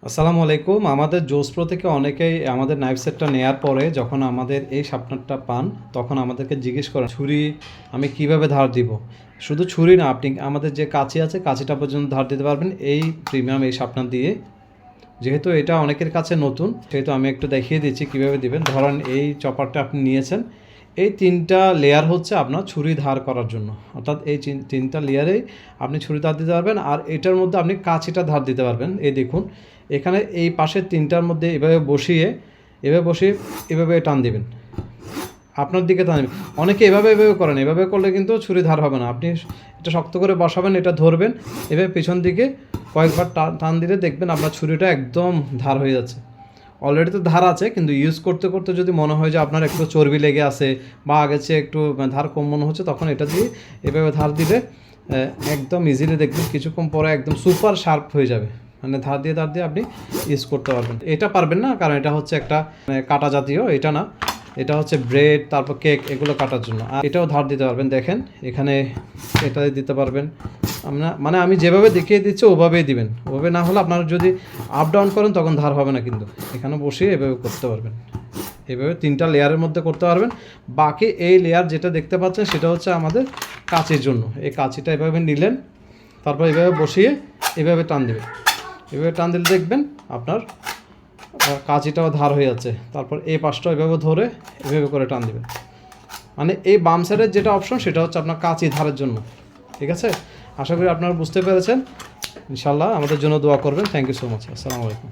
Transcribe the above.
আসসালামু আলাইকুম। আমাদের জোস প্রো থেকে অনেকেই আমাদের নাইফ সেটটা নেয়ার পরে যখন আমাদের এই শার্পনারটা পান, তখন আমাদেরকে জিজ্ঞেস করেন, "ছুরি আমি কিভাবে ধার দিব?" শুধু ছুরি না, আপনি আমাদের যে কাঁচি আছে, কাঁচিটা পর্যন্ত ধার দিতে পারবেন এই প্রিমিয়াম এই শার্পনার দিয়ে। যেহেতু এটা অনেকের কাছে নতুন, সেহেতু আমি একটু দেখিয়ে দিচ্ছি কীভাবে দিবেন। ধরেন এই চপারটা আপনি নিয়েছেন, এই ৩টা লেয়ার হচ্ছে আপনার ছুরি ধার করার জন্য। অর্থাৎ এই ৩টা লেয়ারেই আপনি ছুরি ধার দিতে পারবেন, আর এটার মধ্যে আপনি কাঁচিটা ধার দিতে পারবেন। এই দেখুন, এখানে এই পাশের ৩টার মধ্যে এভাবে বসিয়ে এভাবে টান দিবেন, আপনার দিকে টান দিবেন। অনেকে এভাবে করেন, এভাবে করলে কিন্তু ছুরি ধার হবে না। আপনি এটা শক্ত করে বসাবেন, এটা ধরবেন, এভাবে পেছন দিকে কয়েকবার টান দিলে দেখবেন আপনার ছুরিটা একদম ধার হয়ে যাচ্ছে। অলরেডি তো ধার আছে, কিন্তু ইউজ করতে করতে যদি মনে হয় যে আপনার একটু চর্বি লেগে আছে বা আগের চেয়ে একটু ধার কম মনে হচ্ছে, তখন এটা দিয়ে এভাবে ধার দিলে একদম ইজিলি দেখবেন কিছুক্ষণ পরে একদম সুপার শার্প হয়ে যাবে। মানে ধার দিয়ে আপনি ইউজ করতে পারবেন। এটা পারবেন না, কারণ এটা হচ্ছে একটা কাটা জাতীয়, এটা না, এটা হচ্ছে ব্রেড তারপর কেক এগুলো কাটার জন্য। আর এটাও ধার দিতে পারবেন, দেখেন এখানে এটা দিতে পারবেন। মানে আমি যেভাবে দেখিয়ে দিচ্ছি ওভাবেই দিবেন। ওভাবে না হলে আপনারা যদি আপ ডাউন করেন তখন ধার হবে না, কিন্তু এখানে বসিয়ে এভাবে করতে পারবেন। এভাবে 3টা লেয়ারের মধ্যে করতে পারবেন। বাকি এই লেয়ার যেটা দেখতে পাচ্ছেন সেটা হচ্ছে আমাদের কাঁচির জন্য। এই কাঁচিটা এভাবে নিলেন, তারপর এভাবে বসিয়ে এভাবে টান দেবেন। এভাবে টান দিলে দেখবেন আপনার কাঁচিটাও ধার হয়ে যাচ্ছে। তারপর এই পাশটা এভাবে ধরে এভাবে করে টান দেবেন। মানে এই বাম সাইডের যেটা অপশন সেটা হচ্ছে আপনার কাঁচি ধারের জন্য। ঠিক আছে, আশা করি আপনারা বুঝতে পেরেছেন। ইনশাল্লাহ আমাদের জন্য দোয়া করবেন। Thank you so much. আসসালামু আলাইকুম।